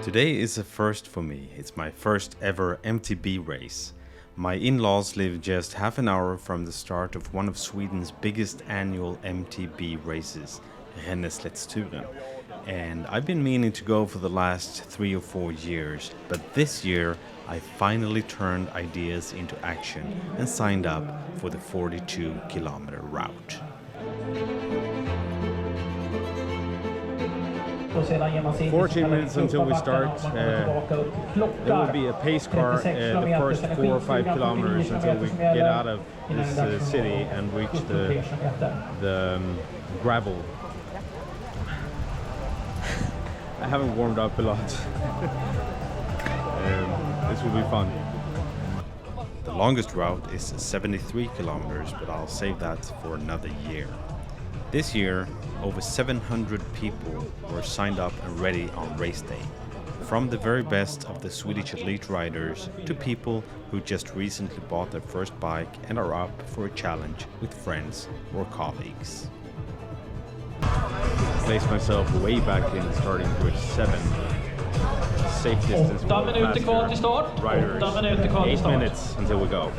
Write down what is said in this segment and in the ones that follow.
Today is a first for me. It's my first ever MTB race. My in-laws live just half an hour from the start of one of Sweden's biggest annual MTB races, Ränneslättsturen. And I've been meaning to go for the last 3 or 4 years, but this year I finally turned ideas into action and signed up for the 42-kilometer route. 14 minutes until we start. There will be a pace car the first 4 or 5 kilometers until we get out of this city and reach the gravel. I haven't warmed up a lot. This will be fun. The longest route is 73 kilometers, but I'll save that for another year. This year, over 700 people were signed up and ready on race day. From the very best of the Swedish elite riders to people who just recently bought their first bike and are up for a challenge with friends or colleagues. Placed myself way back in starting grid 7. Safe distance. 8 minuter kvar till start. Riders. 8 minuter kvar till 8 start. minutes until we go.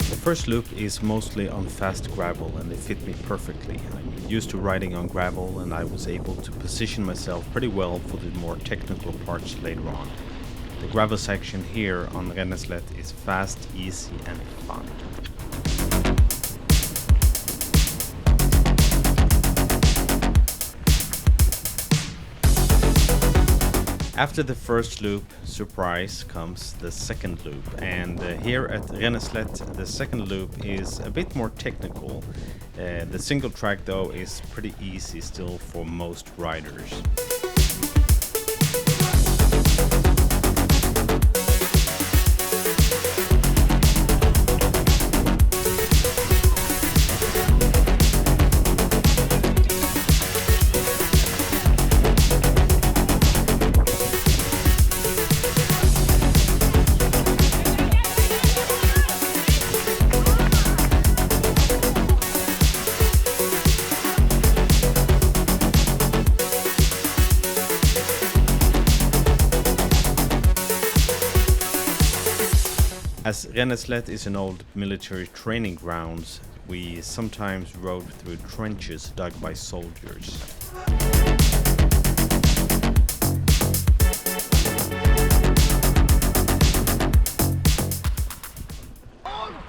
The first loop is mostly on fast gravel and they fit me perfectly. I'm used to riding on gravel and I was able to position myself pretty well for the more technical parts later on. The gravel section here on Ränneslätt is fast, easy and fun. After the first loop, surprise, comes the second loop, and here at Ränneslätt the second loop is a bit more technical. The single track though is pretty easy still for most riders. As Ränneslätt is an old military training grounds, we sometimes rode through trenches dug by soldiers.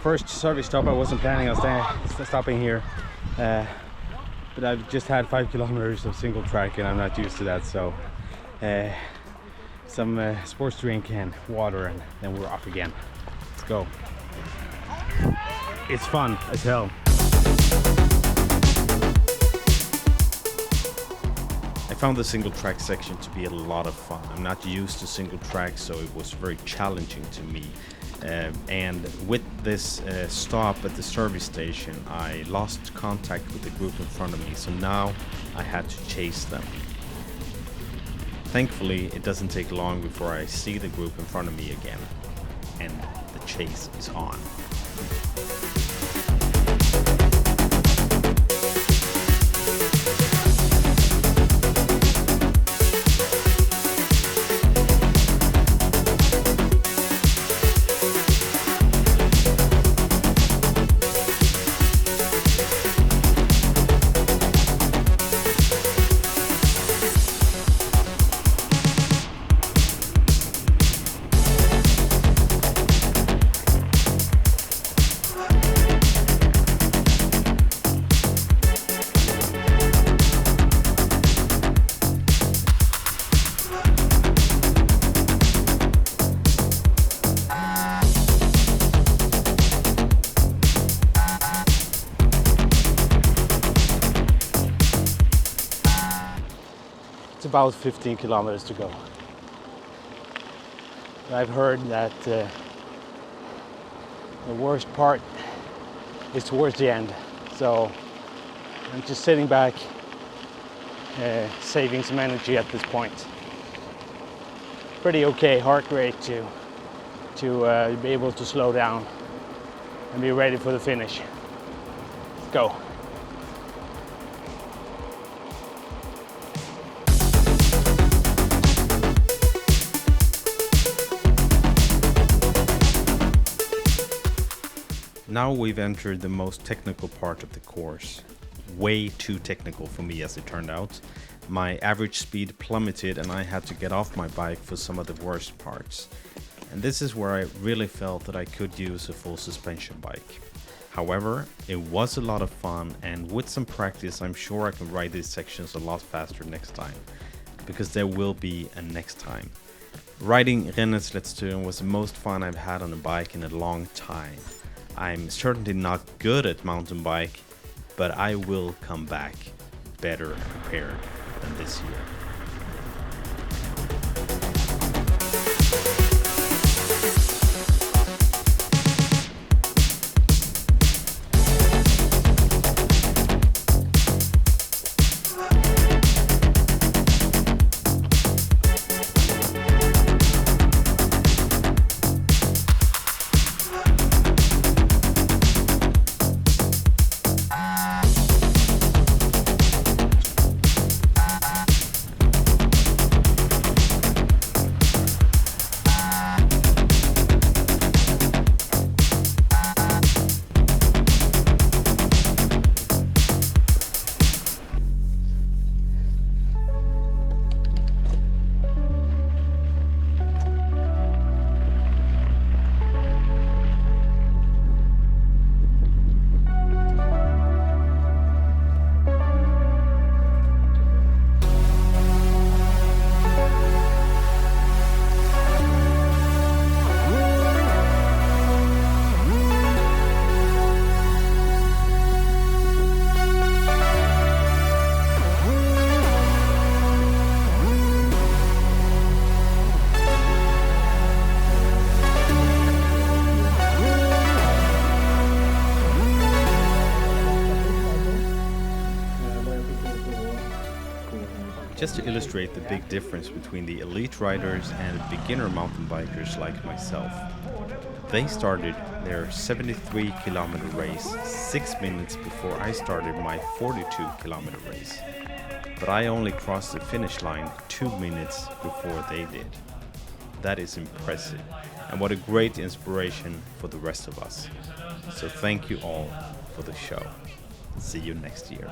First service stop, I wasn't planning on stopping here, but I've just had 5 kilometers of single track and I'm not used to that, so some sports drink and water and then we're off again. Let's go. It's fun as hell. I found the single track section to be a lot of fun. I'm not used to single track, so it was very challenging to me. And with this stop at the service station, I lost contact with the group in front of me, so now I had to chase them. Thankfully, it doesn't take long before I see the group in front of me again, and the chase is on. about 15 kilometers to go. I've heard that the worst part is towards the end, so I'm just sitting back, saving some energy at this point. Pretty okay heart rate to be able to slow down and be ready for the finish. Let's go. Now we've entered the most technical part of the course. Way too technical for me, as it turned out. My average speed plummeted and I had to get off my bike for some of the worst parts. And this is where I really felt that I could use a full suspension bike. However, it was a lot of fun, and with some practice I'm sure I can ride these sections a lot faster next time. Because there will be a next time. Riding Ränneslättsturen was the most fun I've had on a bike in a long time. I'm certainly not good at mountain bike, but I will come back better prepared than this year. Just to illustrate the big difference between the elite riders and beginner mountain bikers like myself. They started their 73 kilometer race 6 minutes before I started my 42 kilometer race. But I only crossed the finish line 2 minutes before they did. That is impressive, and what a great inspiration for the rest of us. So thank you all for the show. See you next year.